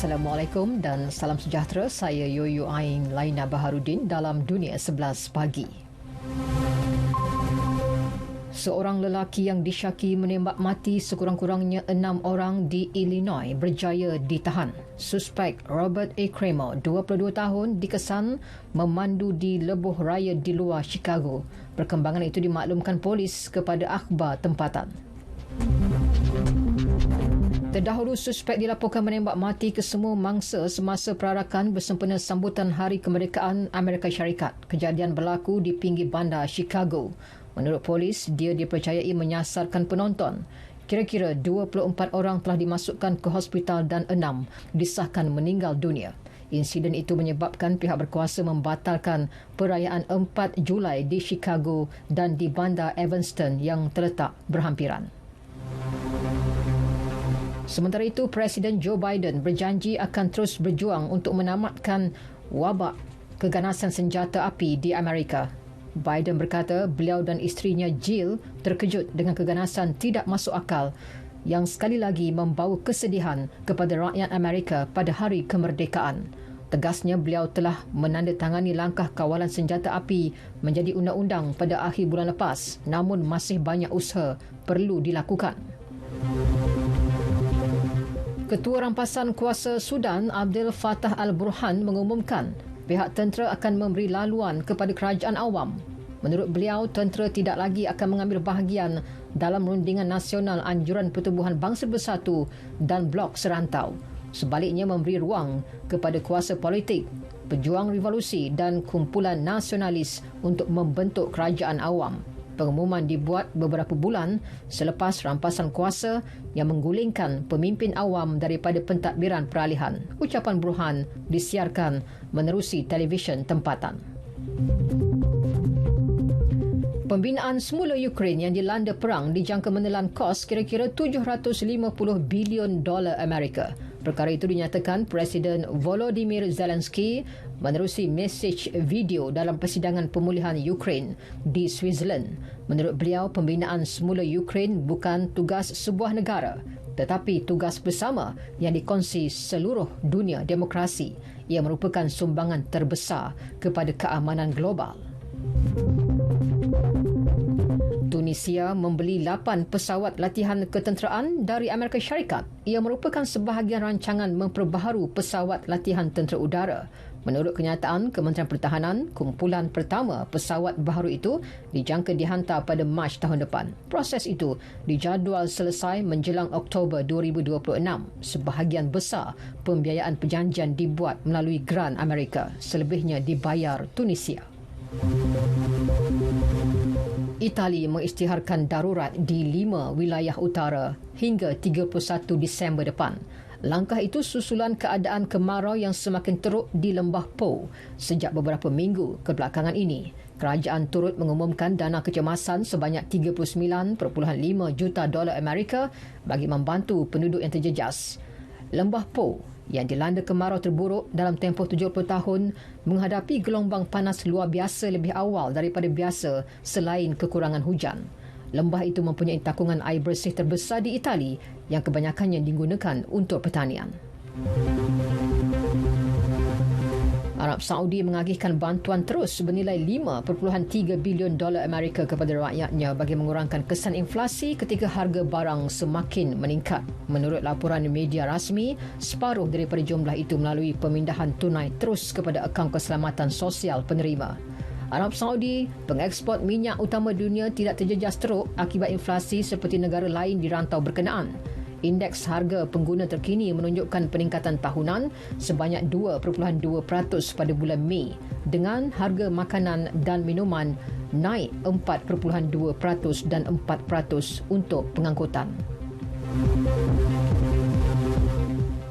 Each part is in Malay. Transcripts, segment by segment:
Assalamualaikum dan salam sejahtera. Saya Yoyo Ain Laina Baharudin dalam Dunia 11 Pagi. Seorang lelaki yang disyaki menembak mati sekurang-kurangnya 6 orang di Illinois berjaya ditahan. Suspek Robert A. Kramer, 22 tahun, dikesan memandu di lebuh raya di luar Chicago. Perkembangan itu dimaklumkan polis kepada akhbar tempatan. Terdahulu, suspek dilaporkan menembak mati kesemua mangsa semasa perarakan bersempena sambutan Hari Kemerdekaan Amerika Syarikat. Kejadian berlaku di pinggir bandar Chicago. Menurut polis, dia dipercayai menyasarkan penonton. Kira-kira 24 orang telah dimasukkan ke hospital dan 6 disahkan meninggal dunia. Insiden itu menyebabkan pihak berkuasa membatalkan perayaan 4 Julai di Chicago dan di bandar Evanston yang terletak berhampiran. Sementara itu, Presiden Joe Biden berjanji akan terus berjuang untuk menamatkan wabak keganasan senjata api di Amerika. Biden berkata beliau dan isterinya Jill terkejut dengan keganasan tidak masuk akal yang sekali lagi membawa kesedihan kepada rakyat Amerika pada Hari Kemerdekaan. Tegasnya, beliau telah menandatangani langkah kawalan senjata api menjadi undang-undang pada akhir bulan lepas, namun masih banyak usaha perlu dilakukan. Ketua Rampasan Kuasa Sudan Abdel Fattah al-Burhan mengumumkan pihak tentera akan memberi laluan kepada kerajaan awam. Menurut beliau, tentera tidak lagi akan mengambil bahagian dalam rundingan nasional anjuran Pertubuhan Bangsa Bersatu dan Blok Serantau. Sebaliknya, memberi ruang kepada kuasa politik, pejuang revolusi dan kumpulan nasionalis untuk membentuk kerajaan awam. Pengumuman dibuat beberapa bulan selepas rampasan kuasa yang menggulingkan pemimpin awam daripada pentadbiran peralihan. Ucapan Burhan disiarkan menerusi televisyen tempatan. Pembinaan semula Ukraine yang dilanda perang dijangka menelan kos kira-kira $750 bilion Amerika. Perkara itu dinyatakan Presiden Volodymyr Zelensky menerusi mesej video dalam persidangan pemulihan Ukraine di Switzerland. Menurut beliau, pembinaan semula Ukraine bukan tugas sebuah negara, tetapi tugas bersama yang dikongsi seluruh dunia demokrasi. Ia merupakan sumbangan terbesar kepada keamanan global. Tunisia membeli 8 pesawat latihan ketenteraan dari Amerika Syarikat. Ia merupakan sebahagian rancangan memperbaharui pesawat latihan tentera udara. Menurut kenyataan Kementerian Pertahanan, kumpulan pertama pesawat baharu itu dijangka dihantar pada Mac tahun depan. Proses itu dijadual selesai menjelang Oktober 2026. Sebahagian besar pembiayaan perjanjian dibuat melalui geran Amerika. Selebihnya dibayar Tunisia. Itali mengisytiharkan darurat di 5 wilayah utara hingga 31 Disember depan. Langkah itu susulan keadaan kemarau yang semakin teruk di lembah Po sejak beberapa minggu kebelakangan ini. Kerajaan turut mengumumkan dana kecemasan sebanyak $39.5 juta Amerika bagi membantu penduduk yang terjejas. Lembah Po yang dilanda kemarau terburuk dalam tempoh 70 tahun menghadapi gelombang panas luar biasa lebih awal daripada biasa selain kekurangan hujan. Lembah itu mempunyai takungan air bersih terbesar di Itali yang kebanyakannya digunakan untuk pertanian. Arab Saudi mengagihkan bantuan terus bernilai $5.3 bilion Amerika kepada rakyatnya bagi mengurangkan kesan inflasi ketika harga barang semakin meningkat. Menurut laporan media rasmi, separuh daripada jumlah itu melalui pemindahan tunai terus kepada akaun keselamatan sosial penerima. Arab Saudi, pengeksport minyak utama dunia, tidak terjejas teruk akibat inflasi seperti negara lain di rantau berkenaan. Indeks harga pengguna terkini menunjukkan peningkatan tahunan sebanyak 2.2% pada bulan Mei, dengan harga makanan dan minuman naik 4.2% dan 4% untuk pengangkutan.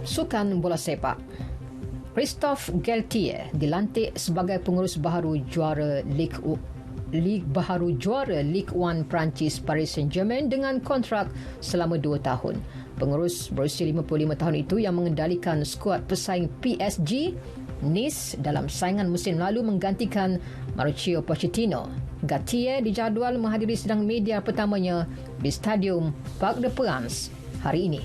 Sukan bola sepak. Christophe Galtier dilantik sebagai pengurus baharu juara Ligue Ligue 1 Perancis Paris Saint-Germain dengan kontrak selama 2 tahun. Pengurus berusia 55 tahun itu yang mengendalikan skuad pesaing PSG Nice dalam saingan musim lalu menggantikan Mauricio Pochettino. Galtier dijadual menghadiri sidang media pertamanya di Stadium Parc des Princes hari ini.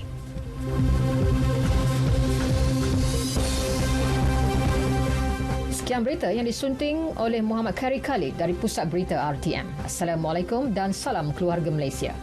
Sekian berita yang disunting oleh Muhammad Khairi Khalid dari Pusat Berita RTM. Assalamualaikum dan salam keluarga Malaysia.